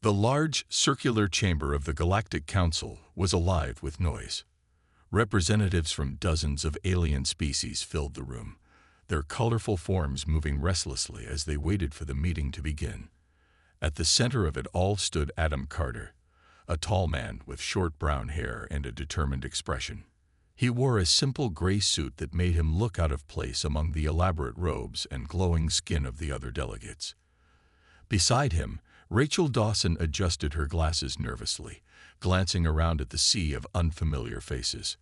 The large, circular chamber of the Galactic Council was alive with noise. Representatives from dozens of alien species filled the room, their colorful forms moving restlessly as they waited for the meeting to begin. At the center of it all stood Adam Carter, a tall man with short brown hair and a determined expression. He wore a simple gray suit that made him look out of place among the elaborate robes and glowing skin of the other delegates. Beside him, Rachel Dawson adjusted her glasses nervously, glancing around at the sea of unfamiliar faces.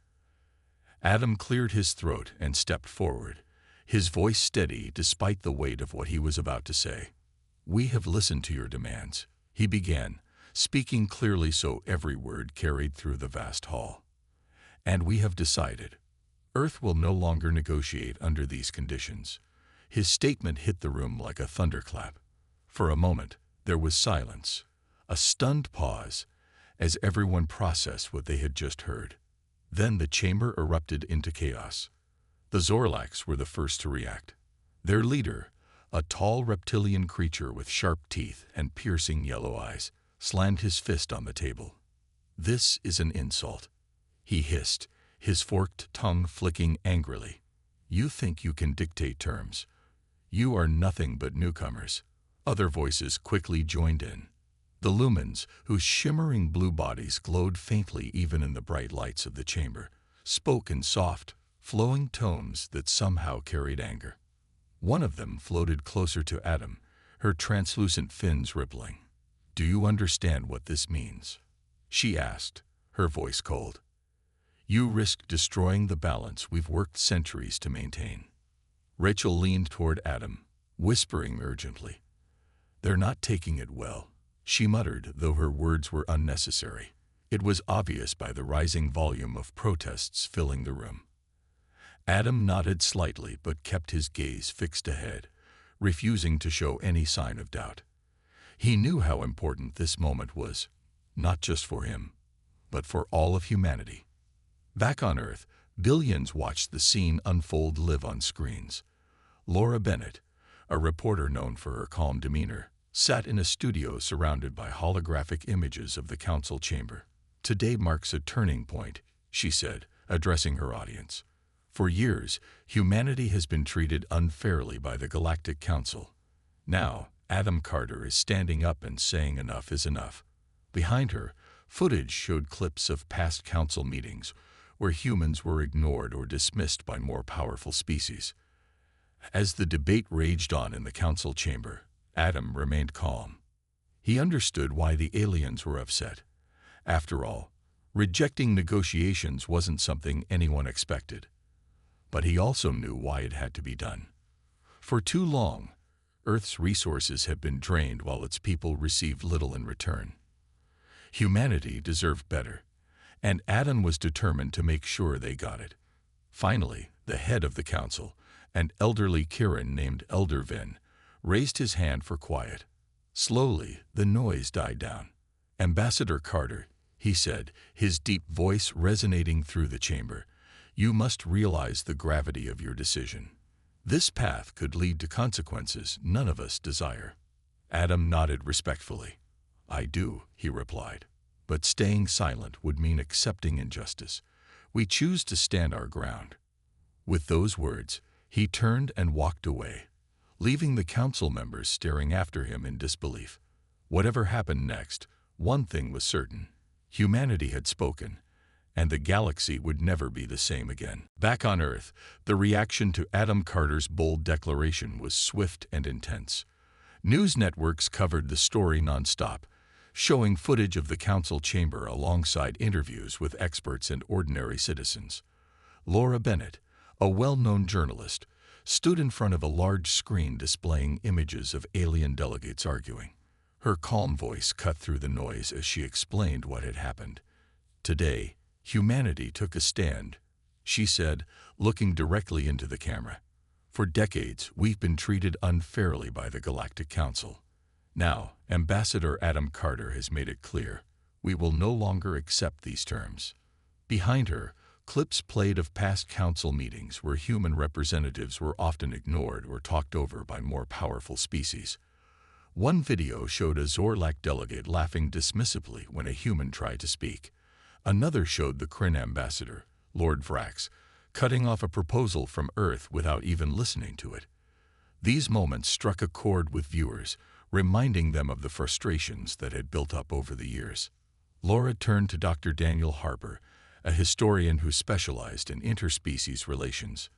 Adam cleared his throat and stepped forward, his voice steady despite the weight of what he was about to say. "We have listened to your demands," he began, speaking clearly so every word carried through the vast hall. "And we have decided. Earth will no longer negotiate under these conditions." His statement hit the room like a thunderclap. For a moment, there was silence, a stunned pause, as everyone processed what they had just heard. Then the chamber erupted into chaos. The Zorlacs were the first to react. Their leader, a tall reptilian creature with sharp teeth and piercing yellow eyes, slammed his fist on the table. "This is an insult," he hissed, his forked tongue flicking angrily. "You think you can dictate terms. You are nothing but newcomers." Other voices quickly joined in. The lumens, whose shimmering blue bodies glowed faintly even in the bright lights of the chamber, spoke in soft, flowing tones that somehow carried anger. One of them floated closer to Adam, her translucent fins rippling. "Do you understand what this means?" she asked, her voice cold. "You risk destroying the balance we've worked centuries to maintain." Rachel leaned toward Adam, whispering urgently. "They're not taking it well," she muttered, though her words were unnecessary. It was obvious by the rising volume of protests filling the room. Adam nodded slightly but kept his gaze fixed ahead, refusing to show any sign of doubt. He knew how important this moment was, not just for him, but for all of humanity. Back on Earth, billions watched the scene unfold live on screens. Laura Bennett, a reporter known for her calm demeanor, sat in a studio surrounded by holographic images of the council chamber. "Today marks a turning point," she said, addressing her audience. "For years, humanity has been treated unfairly by the Galactic Council. Now, Adam Carter is standing up and saying enough is enough." Behind her, footage showed clips of past council meetings where humans were ignored or dismissed by more powerful species. As the debate raged on in the council chamber, Adam remained calm. He understood why the aliens were upset. After all, rejecting negotiations wasn't something anyone expected. But he also knew why it had to be done. For too long, Earth's resources had been drained while its people received little in return. Humanity deserved better, and Adam was determined to make sure they got it. Finally, the head of the council, an elderly Kirin named Elder Vin, raised his hand for quiet. Slowly, the noise died down. "Ambassador Carter," he said, his deep voice resonating through the chamber, "you must realize the gravity of your decision. This path could lead to consequences none of us desire." Adam nodded respectfully. "I do," he replied. "But staying silent would mean accepting injustice. We choose to stand our ground." With those words, he turned and walked away, leaving the council members staring after him in disbelief. Whatever happened next, one thing was certain: humanity had spoken, and the galaxy would never be the same again. Back on Earth, the reaction to Adam Carter's bold declaration was swift and intense. News networks covered the story nonstop, showing footage of the council chamber alongside interviews with experts and ordinary citizens. Laura Bennett, a well-known journalist, stood in front of a large screen displaying images of alien delegates arguing. Her calm voice cut through the noise as she explained what had happened. "Today, humanity took a stand," she said, looking directly into the camera. "For decades, we've been treated unfairly by the Galactic Council. Now, Ambassador Adam Carter has made it clear, we will no longer accept these terms." Behind her, clips played of past council meetings where human representatives were often ignored or talked over by more powerful species. One video showed a Zorlak delegate laughing dismissively when a human tried to speak. Another showed the Kryn ambassador, Lord Vrax, cutting off a proposal from Earth without even listening to it. These moments struck a chord with viewers, reminding them of the frustrations that had built up over the years. Laura turned to Dr. Daniel Harper, a historian who specialized in interspecies relations.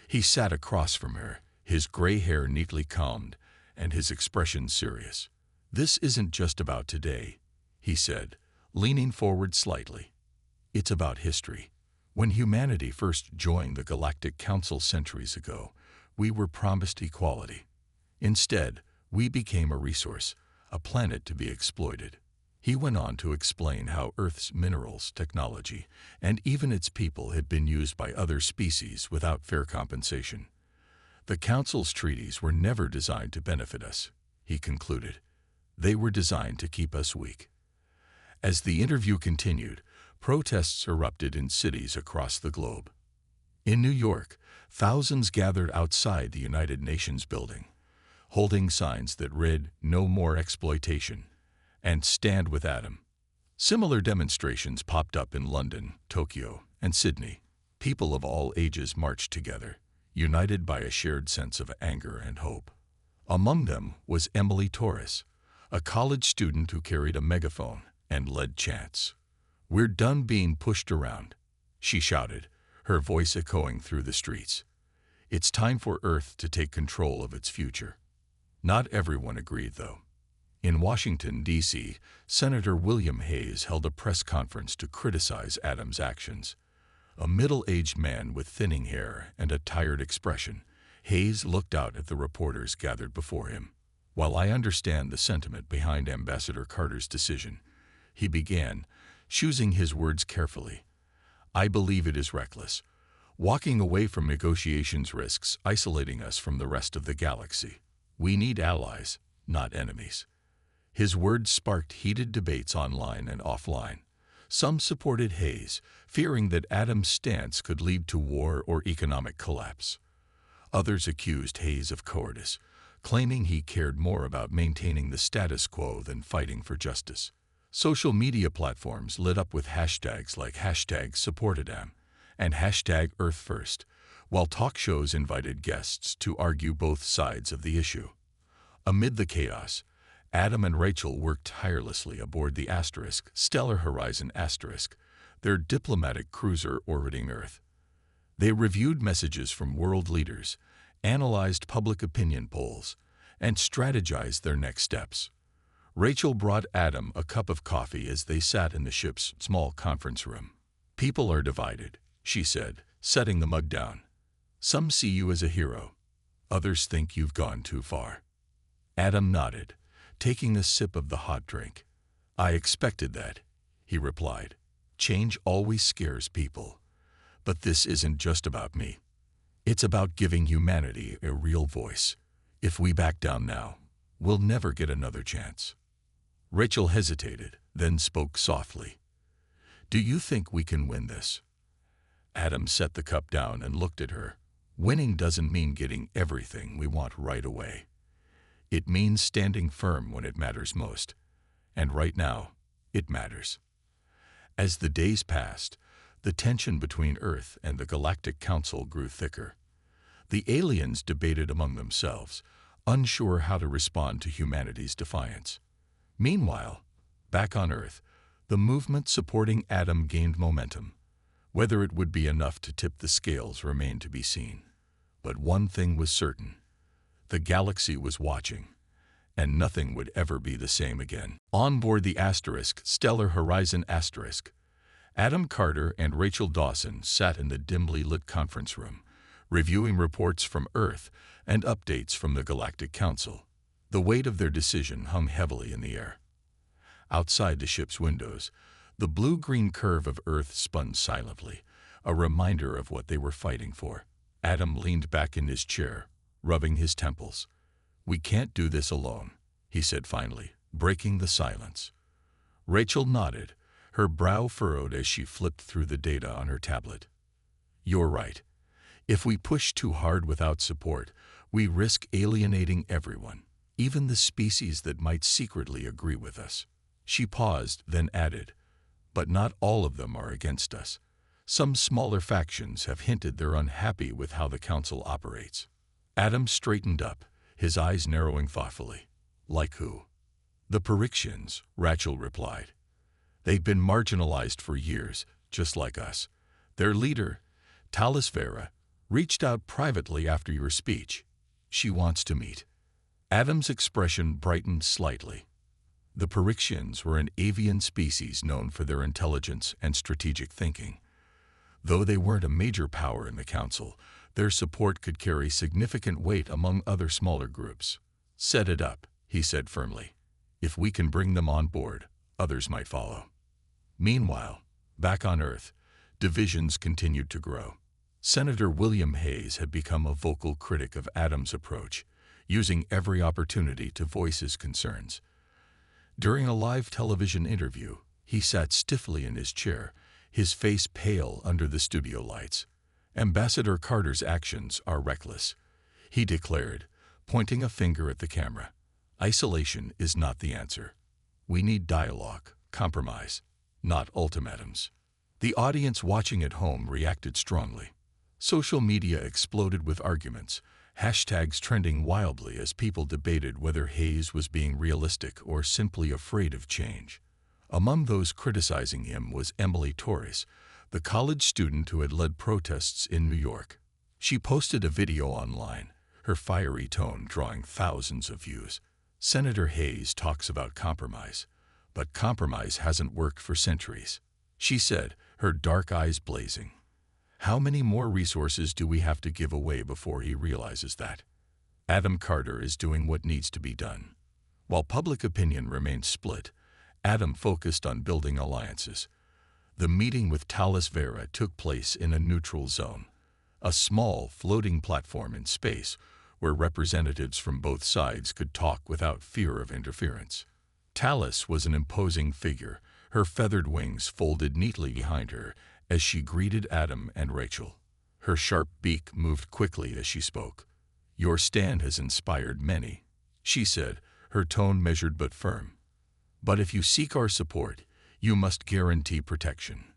He sat across from her, his gray hair neatly combed, and his expression serious. "This isn't just about today," he said, leaning forward slightly. "It's about history. When humanity first joined the Galactic Council centuries ago, we were promised equality. Instead, we became a resource, a planet to be exploited." He went on to explain how Earth's minerals, technology, and even its people had been used by other species without fair compensation. "The Council's treaties were never designed to benefit us," he concluded. "They were designed to keep us weak." As the interview continued, protests erupted in cities across the globe. In New York, thousands gathered outside the United Nations building, holding signs that read, "No more exploitation," and "Stand with Adam." Similar demonstrations popped up in London, Tokyo, and Sydney. People of all ages marched together, united by a shared sense of anger and hope. Among them was Emily Torres, a college student who carried a megaphone and led chants. "We're done being pushed around," she shouted, her voice echoing through the streets. "It's time for Earth to take control of its future." Not everyone agreed, though. In Washington, D.C., Senator William Hayes held a press conference to criticize Adam's actions. A middle-aged man with thinning hair and a tired expression, Hayes looked out at the reporters gathered before him. "While I understand the sentiment behind Ambassador Carter's decision," he began, choosing his words carefully, "I believe it is reckless. Walking away from negotiations risks isolating us from the rest of the galaxy. We need allies, not enemies." His words sparked heated debates online and offline. Some supported Hayes, fearing that Adam's stance could lead to war or economic collapse. Others accused Hayes of cowardice, claiming he cared more about maintaining the status quo than fighting for justice. Social media platforms lit up with hashtags like #SupportAdam and #EarthFirst, while talk shows invited guests to argue both sides of the issue. Amid the chaos, Adam and Rachel worked tirelessly aboard the Stellar Horizon *, their diplomatic cruiser orbiting Earth. They reviewed messages from world leaders, analyzed public opinion polls, and strategized their next steps. Rachel brought Adam a cup of coffee as they sat in the ship's small conference room. "People are divided," she said, setting the mug down. "Some see you as a hero. Others think you've gone too far." Adam nodded, taking a sip of the hot drink. "I expected that," he replied. "Change always scares people. But this isn't just about me. It's about giving humanity a real voice. If we back down now, we'll never get another chance." Rachel hesitated, then spoke softly. "Do you think we can win this?" Adam set the cup down and looked at her. "Winning doesn't mean getting everything we want right away. It means standing firm when it matters most. And right now, it matters." As the days passed, the tension between Earth and the Galactic Council grew thicker. The aliens debated among themselves, unsure how to respond to humanity's defiance. Meanwhile, back on Earth, the movement supporting Adam gained momentum. Whether it would be enough to tip the scales remained to be seen. But one thing was certain. The galaxy was watching, and nothing would ever be the same again. On board the Stellar Horizon *, Adam Carter and Rachel Dawson sat in the dimly lit conference room, reviewing reports from Earth and updates from the Galactic Council. The weight of their decision hung heavily in the air. Outside the ship's windows, the blue-green curve of Earth spun silently, a reminder of what they were fighting for. Adam leaned back in his chair, rubbing his temples. "We can't do this alone," he said finally, breaking the silence. Rachel nodded, her brow furrowed as she flipped through the data on her tablet. "You're right. If we push too hard without support, we risk alienating everyone, even the species that might secretly agree with us. She paused, then added, "But not all of them are against us. Some smaller factions have hinted they're unhappy with how the Council operates." Adam straightened up, his eyes narrowing thoughtfully. "Like who?" "The Parixians," Rachel replied. "They've been marginalized for years, just like us. Their leader, Talis Vera, reached out privately after your speech. She wants to meet." Adam's expression brightened slightly. The Parixians were an avian species known for their intelligence and strategic thinking. Though they weren't a major power in the Council, their support could carry significant weight among other smaller groups. "Set it up," he said firmly. "If we can bring them on board, others might follow." Meanwhile, back on Earth, divisions continued to grow. Senator William Hayes had become a vocal critic of Adams' approach, using every opportunity to voice his concerns. During a live television interview, he sat stiffly in his chair, his face pale under the studio lights. "Ambassador Carter's actions are reckless," he declared, pointing a finger at the camera. "Isolation is not the answer. We need dialogue, compromise, not ultimatums." The audience watching at home reacted strongly. Social media exploded with arguments, hashtags trending wildly as people debated whether Hayes was being realistic or simply afraid of change. Among those criticizing him was Emily Torres, the college student who had led protests in New York. She posted a video online, her fiery tone drawing thousands of views. "Senator Hayes talks about compromise, but compromise hasn't worked for centuries," she said, her dark eyes blazing. "How many more resources do we have to give away before he realizes that?" Adam Carter is doing what needs to be done. While public opinion remained split, Adam focused on building alliances. The meeting with Talis Vera took place in a neutral zone, a small floating platform in space where representatives from both sides could talk without fear of interference. Talis was an imposing figure, her feathered wings folded neatly behind her as she greeted Adam and Rachel. Her sharp beak moved quickly as she spoke. "Your stand has inspired many," she said, her tone measured but firm. "But if you seek our support, you must guarantee protection.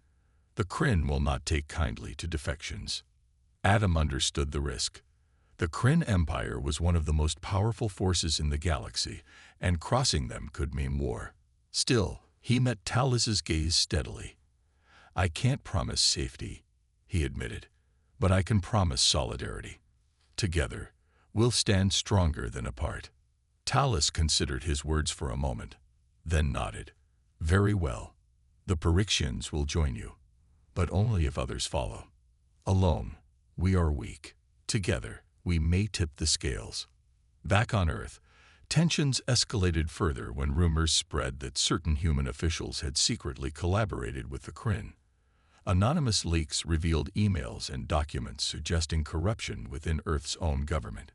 The Kryn will not take kindly to defections." Adam understood the risk. The Kryn Empire was one of the most powerful forces in the galaxy, and crossing them could mean war. Still, he met Talis's gaze steadily. "I can't promise safety," he admitted, "but I can promise solidarity. Together, we'll stand stronger than apart." Talis considered his words for a moment, then nodded. "Very well. The Parixians will join you, but only if others follow. Alone, we are weak. Together, we may tip the scales." Back on Earth, tensions escalated further when rumors spread that certain human officials had secretly collaborated with the Kryn. Anonymous leaks revealed emails and documents suggesting corruption within Earth's own government.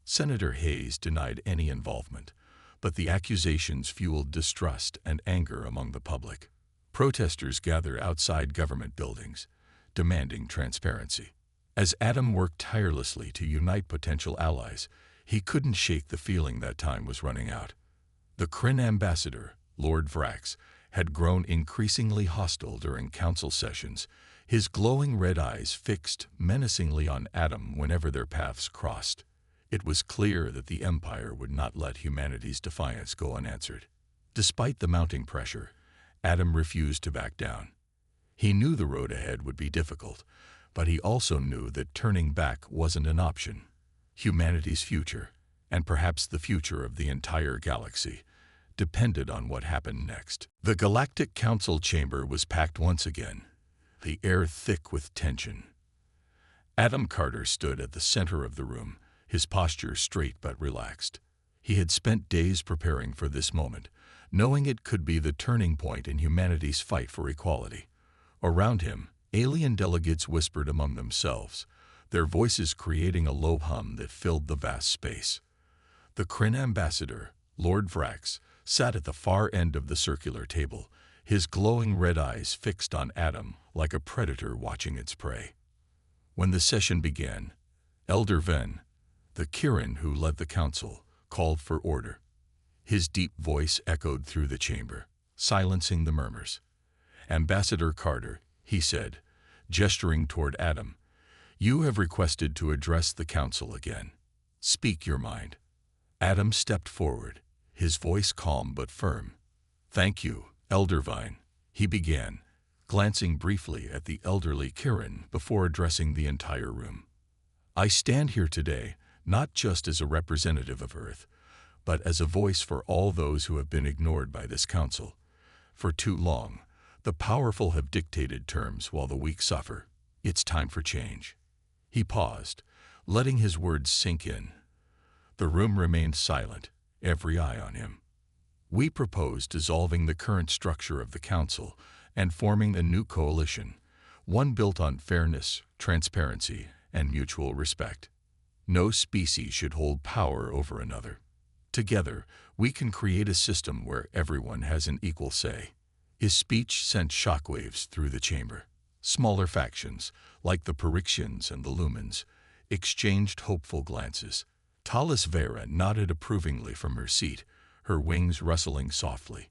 Senator Hayes denied any involvement, but the accusations fueled distrust and anger among the public. Protesters gathered outside government buildings, demanding transparency. As Adam worked tirelessly to unite potential allies, he couldn't shake the feeling that time was running out. The Kryn ambassador, Lord Vrax, had grown increasingly hostile during council sessions, his glowing red eyes fixed menacingly on Adam whenever their paths crossed. It was clear that the Empire would not let humanity's defiance go unanswered. Despite the mounting pressure, Adam refused to back down. He knew the road ahead would be difficult, but he also knew that turning back wasn't an option. Humanity's future, and perhaps the future of the entire galaxy, depended on what happened next. The Galactic Council chamber was packed once again, the air thick with tension. Adam Carter stood at the center of the room, his posture straight but relaxed. He had spent days preparing for this moment, knowing it could be the turning point in humanity's fight for equality. Around him, alien delegates whispered among themselves, their voices creating a low hum that filled the vast space. The Kryn ambassador, Lord Vrax, sat at the far end of the circular table, his glowing red eyes fixed on Adam like a predator watching its prey. When the session began, Elder Ven, the Kirin who led the council, called for order. His deep voice echoed through the chamber, silencing the murmurs. "Ambassador Carter," he said, gesturing toward Adam, "you have requested to address the council again. Speak your mind." Adam stepped forward, his voice calm but firm. "Thank you, Elder Vine," he began, glancing briefly at the elderly Kirin before addressing the entire room. "I stand here today not just as a representative of Earth, but as a voice for all those who have been ignored by this council. For too long, the powerful have dictated terms while the weak suffer. It's time for change." He paused, letting his words sink in. The room remained silent, every eye on him. "We propose dissolving the current structure of the council and forming a new coalition, one built on fairness, transparency, and mutual respect. No species should hold power over another. Together, we can create a system where everyone has an equal say." His speech sent shockwaves through the chamber. Smaller factions, like the Perixians and the Lumens, exchanged hopeful glances. Talis Vera nodded approvingly from her seat, her wings rustling softly.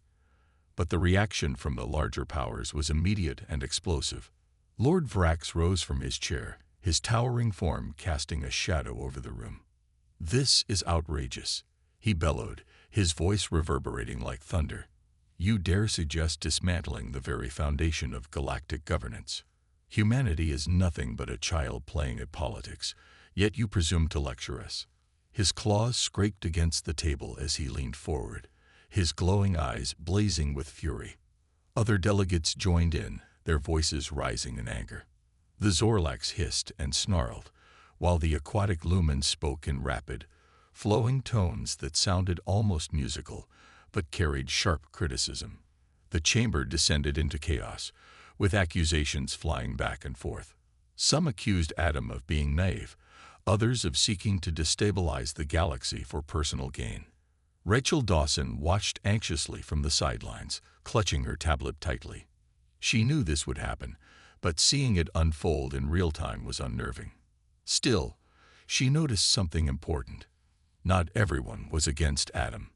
But the reaction from the larger powers was immediate and explosive. Lord Vrax rose from his chair, his towering form casting a shadow over the room. "This is outrageous," he bellowed, his voice reverberating like thunder. "You dare suggest dismantling the very foundation of galactic governance. Humanity is nothing but a child playing at politics, yet you presume to lecture us." His claws scraped against the table as he leaned forward, his glowing eyes blazing with fury. Other delegates joined in, their voices rising in anger. The Zorlax hissed and snarled, while the aquatic lumens spoke in rapid, flowing tones that sounded almost musical, but carried sharp criticism. The chamber descended into chaos, with accusations flying back and forth. Some accused Adam of being naive, others of seeking to destabilize the galaxy for personal gain. Rachel Dawson watched anxiously from the sidelines, clutching her tablet tightly. She knew this would happen, but seeing it unfold in real time was unnerving. Still, she noticed something important. Not everyone was against Adam.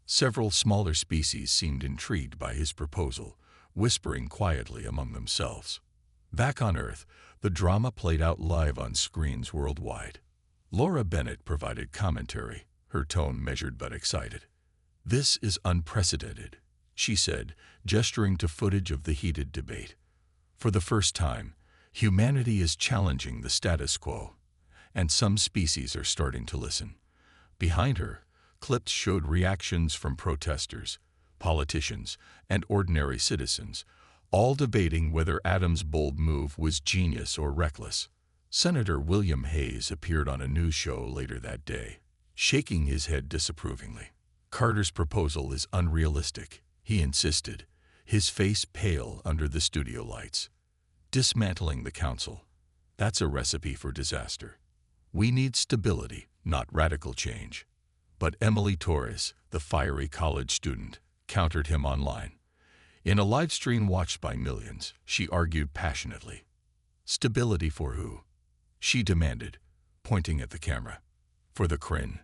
Several smaller species seemed intrigued by his proposal, whispering quietly among themselves. Back on Earth, the drama played out live on screens worldwide. Laura Bennett provided commentary, her tone measured but excited. "This is unprecedented," she said, gesturing to footage of the heated debate. "For the first time, humanity is challenging the status quo, and some species are starting to listen." Behind her, clips showed reactions from protesters, politicians, and ordinary citizens, all debating whether Adam's bold move was genius or reckless. Senator William Hayes appeared on a news show later that day, shaking his head disapprovingly. "Carter's proposal is unrealistic," he insisted, his face pale under the studio lights. "Dismantling the council, that's a recipe for disaster. We need stability, not radical change." But Emily Torres, the fiery college student, countered him online. In a live stream watched by millions, she argued passionately. "Stability for who?" she demanded, pointing at the camera. "For the Kryn?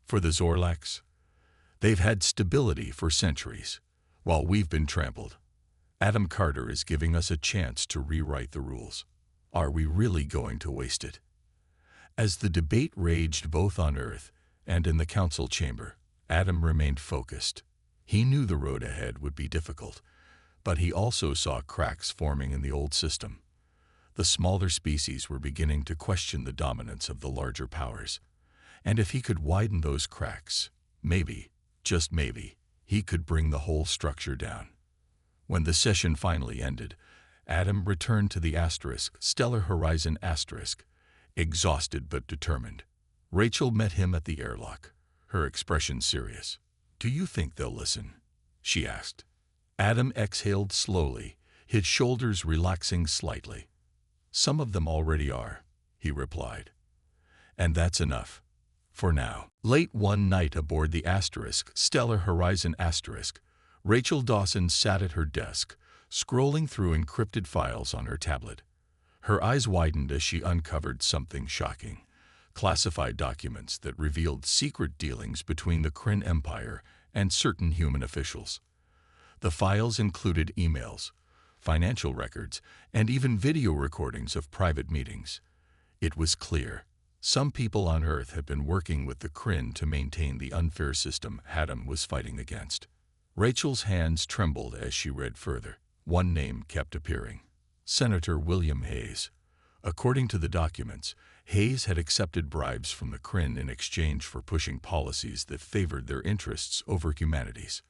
For the Zorlax? They've had stability for centuries, while we've been trampled. Adam Carter is giving us a chance to rewrite the rules. Are we really going to waste it?" As the debate raged both on Earth and in the council chamber, Adam remained focused. He knew the road ahead would be difficult, but he also saw cracks forming in the old system. The smaller species were beginning to question the dominance of the larger powers, and if he could widen those cracks, maybe, just maybe, he could bring the whole structure down. When the session finally ended, Adam returned to the Stellar Horizon asterisk, exhausted but determined. Rachel met him at the airlock, her expression serious. "Do you think they'll listen?" she asked. Adam exhaled slowly, his shoulders relaxing slightly. "Some of them already are," he replied. "And that's enough. For now." Late one night aboard the Stellar Horizon Rachel Dawson sat at her desk, scrolling through encrypted files on her tablet. Her eyes widened as she uncovered something shocking. classified documents that revealed secret dealings between the Kryn Empire and certain human officials. The files included emails, financial records, and even video recordings of private meetings. It was clear some people on Earth had been working with the Kryn to maintain the unfair system Adam was fighting against. Rachel's hands trembled as she read further. One name kept appearing: Senator William Hayes. According to the documents, Hayes had accepted bribes from the Kryn in exchange for pushing policies that favored their interests over humanity's.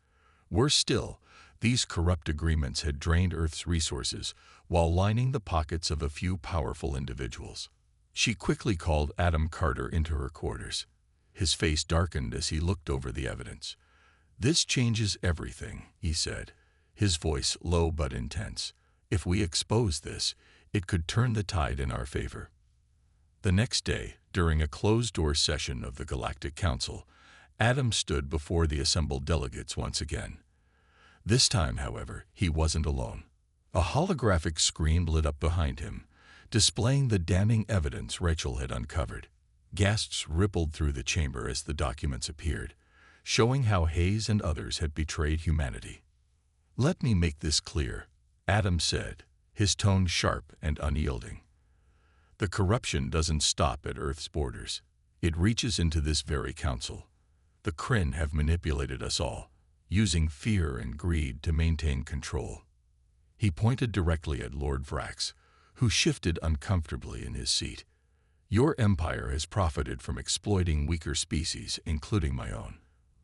Worse still, these corrupt agreements had drained Earth's resources while lining the pockets of a few powerful individuals. She quickly called Adam Carter into her quarters. His face darkened as he looked over the evidence. "This changes everything," he said, his voice low but intense. "If we expose this, it could turn the tide in our favor." The next day, during a closed-door session of the Galactic Council, Adam stood before the assembled delegates once again. This time, however, he wasn't alone. A holographic screen lit up behind him, displaying the damning evidence Rachel had uncovered. Gasps rippled through the chamber as the documents appeared, showing how Hayes and others had betrayed humanity. "Let me make this clear," Adam said, his tone sharp and unyielding. "The corruption doesn't stop at Earth's borders. It reaches into this very council. The Kryn have manipulated us all, using fear and greed to maintain control." He pointed directly at Lord Vrax, who shifted uncomfortably in his seat. "Your empire has profited from exploiting weaker species, including my own.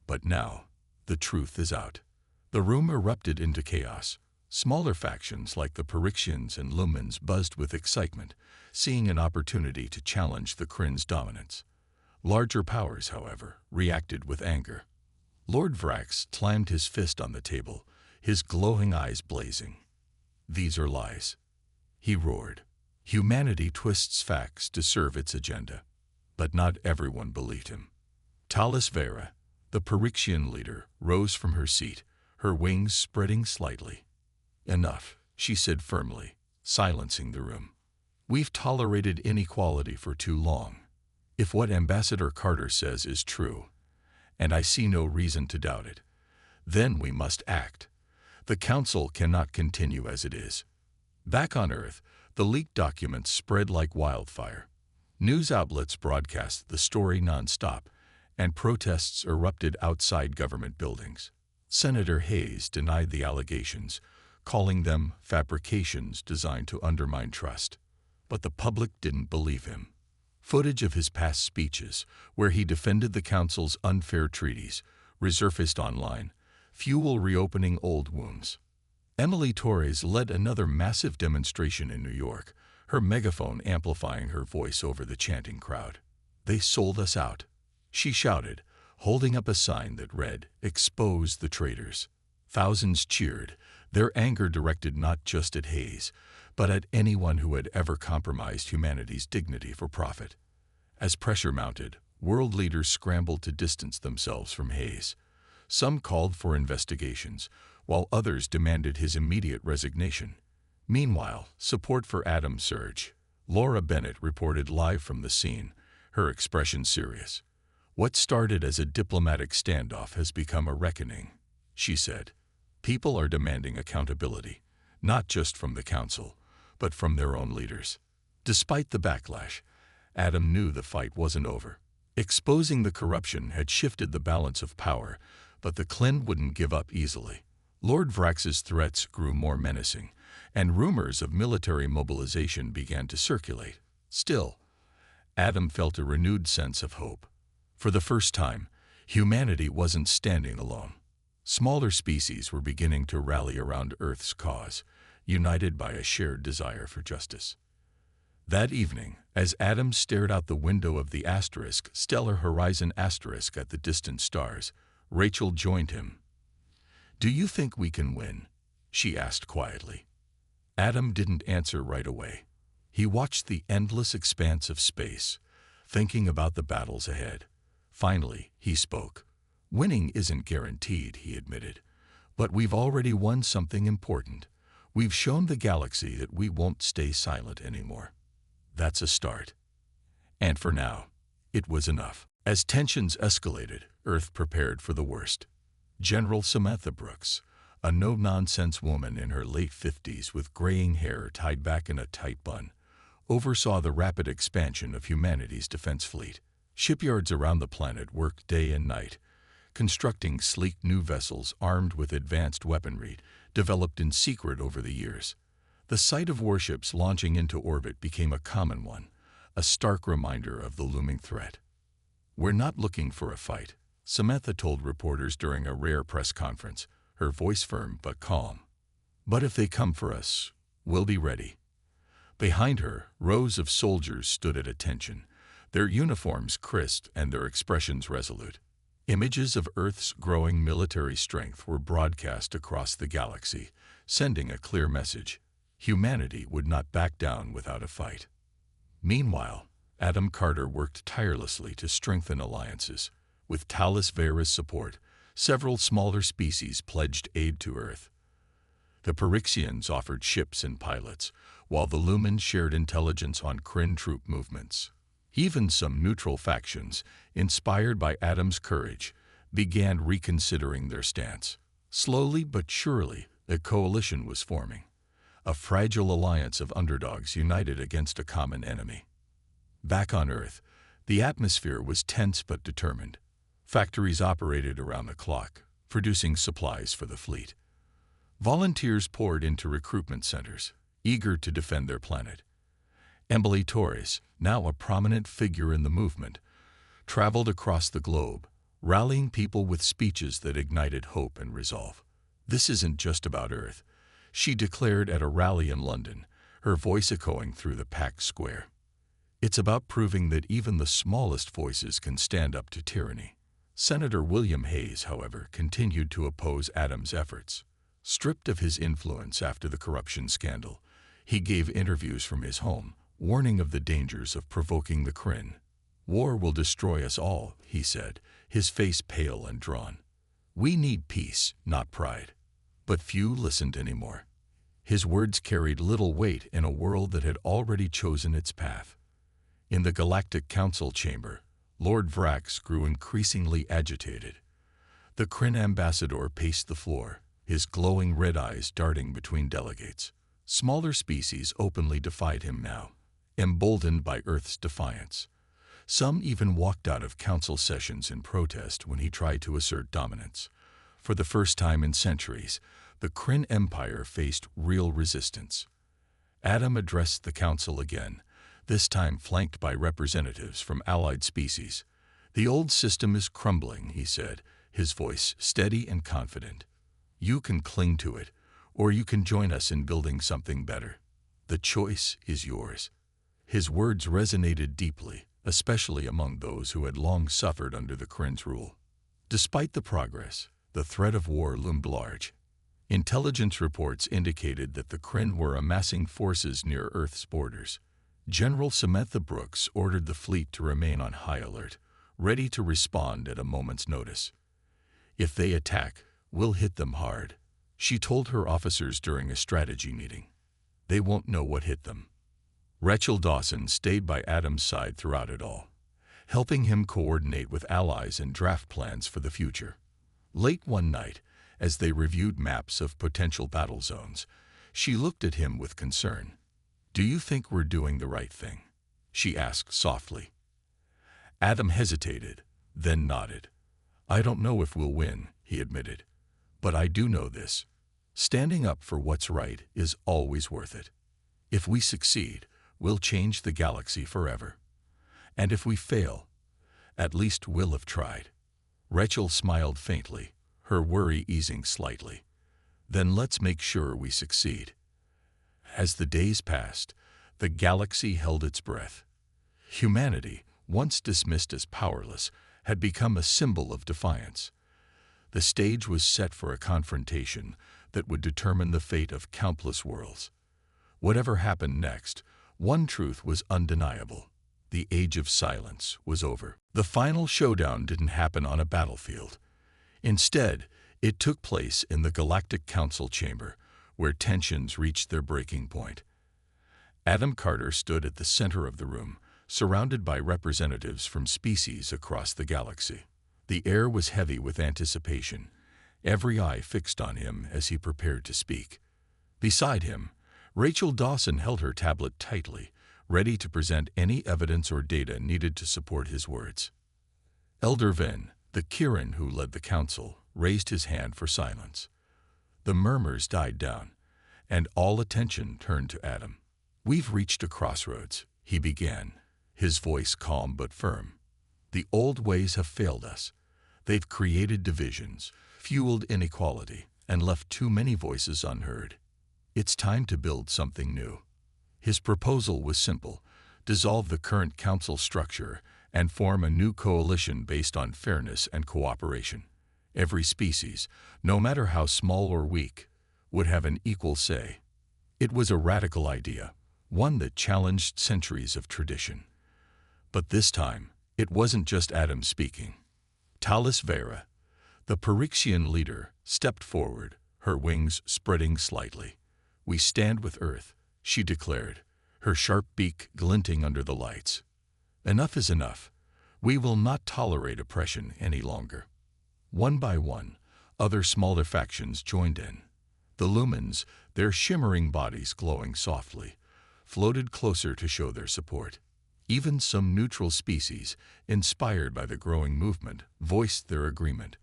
But now, the truth is out." The room erupted into chaos. Smaller factions like the Parixians and Lumens buzzed with excitement, seeing an opportunity to challenge the Kryn's dominance. Larger powers, however, reacted with anger. Lord Vrax slammed his fist on the table, his glowing eyes blazing. "These are lies," he roared. "Humanity twists facts to serve its agenda." But not everyone believed him. Talis Vera, the Parixian leader, rose from her seat, her wings spreading slightly. "Enough," she said firmly, silencing the room. "We've tolerated inequality for too long. If what Ambassador Carter says is true, and I see no reason to doubt it, then we must act. The Council cannot continue as it is." Back on Earth, the leaked documents spread like wildfire. News outlets broadcast the story nonstop, and protests erupted outside government buildings. Senator Hayes denied the allegations, calling them fabrications designed to undermine trust. But the public didn't believe him. Footage of his past speeches, where he defended the Council's unfair treaties, resurfaced online, fuel reopening old wounds. Emily Torres led another massive demonstration in New York, her megaphone amplifying her voice over the chanting crowd. "They sold us out," she shouted, holding up a sign that read, "Expose the traitors." Thousands cheered, their anger directed not just at Hayes, but at anyone who had ever compromised humanity's dignity for profit. As pressure mounted, world leaders scrambled to distance themselves from Hayes. Some called for investigations, while others demanded his immediate resignation. Meanwhile, support for Adam surged. Laura Bennett reported live from the scene, her expression serious. "What started as a diplomatic standoff has become a reckoning," she said. "People are demanding accountability, not just from the Council, but from their own leaders." Despite the backlash, Adam knew the fight wasn't over. Exposing the corruption had shifted the balance of power, but the Kryn wouldn't give up easily. Lord Vrax's threats grew more menacing, and rumors of military mobilization began to circulate. Still, Adam felt a renewed sense of hope. For the first time, humanity wasn't standing alone. Smaller species were beginning to rally around Earth's cause, united by a shared desire for justice. That evening, as Adam stared out the window of the Stellar Horizon at the distant stars, Rachel joined him. "Do you think we can win?" she asked quietly. Adam didn't answer right away. He watched the endless expanse of space, thinking about the battles ahead. Finally, he spoke. "Winning isn't guaranteed," he admitted, "but we've already won something important. We've shown the galaxy that we won't stay silent anymore. That's a start. And for now, It was enough. As tensions escalated, Earth prepared for the worst. General Samantha Brooks, a no-nonsense woman in her late 50s with graying hair tied back in a tight bun, oversaw the rapid expansion of humanity's defense fleet. Shipyards around the planet worked day and night, constructing sleek new vessels armed with advanced weaponry developed in secret over the years. The sight of warships launching into orbit became a common one, a stark reminder of the looming threat. "We're not looking for a fight," Samantha told reporters during a rare press conference, her voice firm but calm. "But if they come for us, we'll be ready." Behind her, rows of soldiers stood at attention, their uniforms crisp and their expressions resolute. Images of Earth's growing military strength were broadcast across the galaxy, sending a clear message: humanity would not back down without a fight. Meanwhile, Adam Carter worked tirelessly to strengthen alliances. With Talos Vera's support, several smaller species pledged aid to Earth. The Perixians offered ships and pilots, while the Lumens shared intelligence on Kryn troop movements. Even some neutral factions, inspired by Adam's courage, began reconsidering their stance. Slowly but surely, a coalition was forming, a fragile alliance of underdogs united against a common enemy. Back on Earth, the atmosphere was tense but determined. Factories operated around the clock, producing supplies for the fleet. Volunteers poured into recruitment centers, eager to defend their planet. Emily Torres, now a prominent figure in the movement, traveled across the globe, rallying people with speeches that ignited hope and resolve. "This isn't just about Earth," she declared at a rally in London, her voice echoing through the packed square. "It's about proving that even the smallest voices can stand up to tyranny." Senator William Hayes, however, continued to oppose Adams' efforts. Stripped of his influence after the corruption scandal, he gave interviews from his home, warning of the dangers of provoking the Kryn. "War will destroy us all," he said, his face pale and drawn. "We need peace, not pride." But few listened anymore. His words carried little weight in a world that had already chosen its path. In the Galactic Council chamber, Lord Vrax grew increasingly agitated. The Kryn ambassador paced the floor, his glowing red eyes darting between delegates. Smaller species openly defied him now, emboldened by Earth's defiance. Some even walked out of council sessions in protest when he tried to assert dominance. For the first time in centuries, the Kryn Empire faced real resistance. Adam addressed the council again, this time flanked by representatives from allied species. "The old system is crumbling," he said, his voice steady and confident. "You can cling to it, or you can join us in building something better. The choice is yours." His words resonated deeply, especially among those who had long suffered under the Kryn's rule. Despite the progress, the threat of war loomed large. Intelligence reports indicated that the Kryn were amassing forces near Earth's borders. General Samantha Brooks ordered the fleet to remain on high alert, ready to respond at a moment's notice. "If they attack, we'll hit them hard," she told her officers during a strategy meeting. "They won't know what hit them." Rachel Dawson stayed by Adam's side throughout it all, helping him coordinate with allies and draft plans for the future. Late one night, as they reviewed maps of potential battle zones, she looked at him with concern. "Do you think we're doing the right thing?" she asked softly. Adam hesitated, then nodded. "I don't know if we'll win," he admitted. "But I do know this. Standing up for what's right is always worth it. If we succeed, we'll change the galaxy forever. And if we fail, at least we'll have tried." Rachel smiled faintly, her worry easing slightly. "Then let's make sure we succeed." As the days passed, the galaxy held its breath. Humanity, once dismissed as powerless, had become a symbol of defiance. The stage was set for a confrontation that would determine the fate of countless worlds. Whatever happened next, one truth was undeniable: the Age of Silence was over. The final showdown didn't happen on a battlefield. Instead, it took place in the Galactic Council chamber, where tensions reached their breaking point. Adam Carter stood at the center of the room, surrounded by representatives from species across the galaxy. The air was heavy with anticipation, every eye fixed on him as he prepared to speak. Beside him, Rachel Dawson held her tablet tightly, ready to present any evidence or data needed to support his words. Elder Vin, the Kirin who led the council, raised his hand for silence. The murmurs died down, and all attention turned to Adam. "We've reached a crossroads," he began, his voice calm but firm. "The old ways have failed us. They've created divisions, fueled inequality, and left too many voices unheard. It's time to build something new." His proposal was simple: dissolve the current council structure and form a new coalition based on fairness and cooperation. Every species, no matter how small or weak, would have an equal say. It was a radical idea, one that challenged centuries of tradition. But this time, it wasn't just Adam speaking. Talis Vera, the Parixian leader, stepped forward, her wings spreading slightly. "We stand with Earth," she declared, her sharp beak glinting under the lights. "Enough is enough. We will not tolerate oppression any longer." One by one, other smaller factions joined in. The lumens, their shimmering bodies glowing softly, floated closer to show their support. Even some neutral species, inspired by the growing movement, voiced their agreement.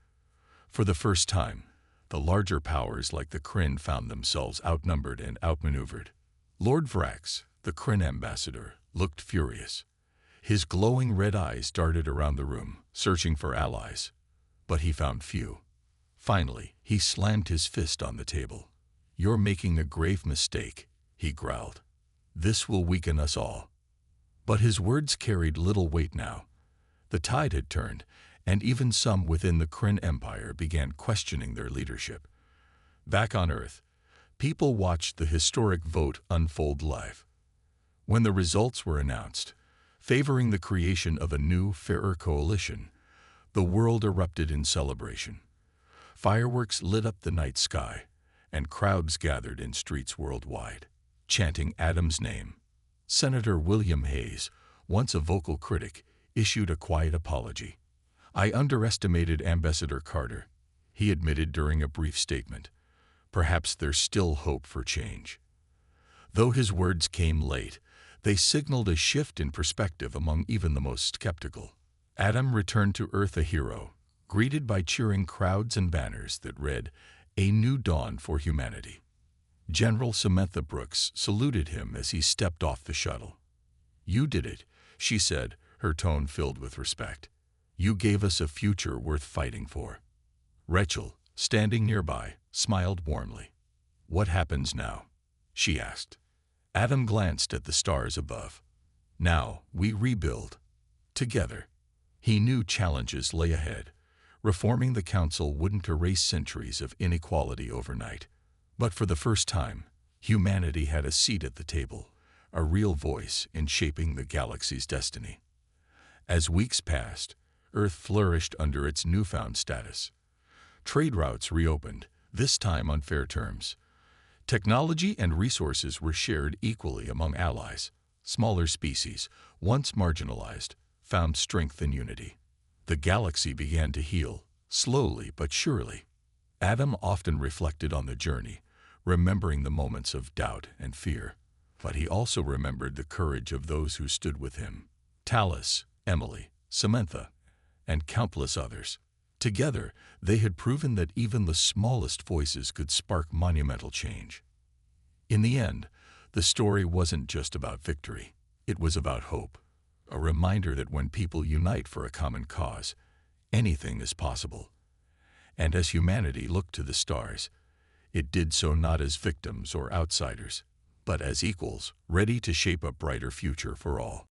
For the first time, the larger powers like the Kryn found themselves outnumbered and outmaneuvered. Lord Vrax, the Kryn ambassador, looked furious. His glowing red eyes darted around the room, searching for allies. But he found few. Finally, he slammed his fist on the table. "You're making a grave mistake," he growled. "This will weaken us all." But his words carried little weight now. The tide had turned, and even some within the Kryn Empire began questioning their leadership. Back on Earth, people watched the historic vote unfold live. When the results were announced, favoring the creation of a new, fairer coalition, the world erupted in celebration. Fireworks lit up the night sky, and crowds gathered in streets worldwide, chanting Adam's name. Senator William Hayes, once a vocal critic, issued a quiet apology. "I underestimated Ambassador Carter," he admitted during a brief statement. "Perhaps there's still hope for change." Though his words came late, they signaled a shift in perspective among even the most skeptical. Adam returned to Earth a hero, greeted by cheering crowds and banners that read, "A New Dawn for Humanity." General Samantha Brooks saluted him as he stepped off the shuttle. "You did it," she said, her tone filled with respect. "You gave us a future worth fighting for." Rachel, standing nearby, smiled warmly. "What happens now?" she asked. Adam glanced at the stars above. "Now we rebuild. Together." He knew challenges lay ahead. Reforming the council wouldn't erase centuries of inequality overnight. But for the first time, humanity had a seat at the table, a real voice in shaping the galaxy's destiny. As weeks passed, Earth flourished under its newfound status. Trade routes reopened, this time on fair terms. Technology and resources were shared equally among allies. Smaller species, once marginalized, found strength in unity. The galaxy began to heal, slowly but surely. Adam often reflected on the journey, remembering the moments of doubt and fear. But he also remembered the courage of those who stood with him. Talis, Emily, Samantha, and countless others. Together, they had proven that even the smallest voices could spark monumental change. In the end, the story wasn't just about victory. It was about hope. A reminder that when people unite for a common cause, anything is possible. And as humanity looked to the stars, it did so not as victims or outsiders, but as equals, ready to shape a brighter future for all.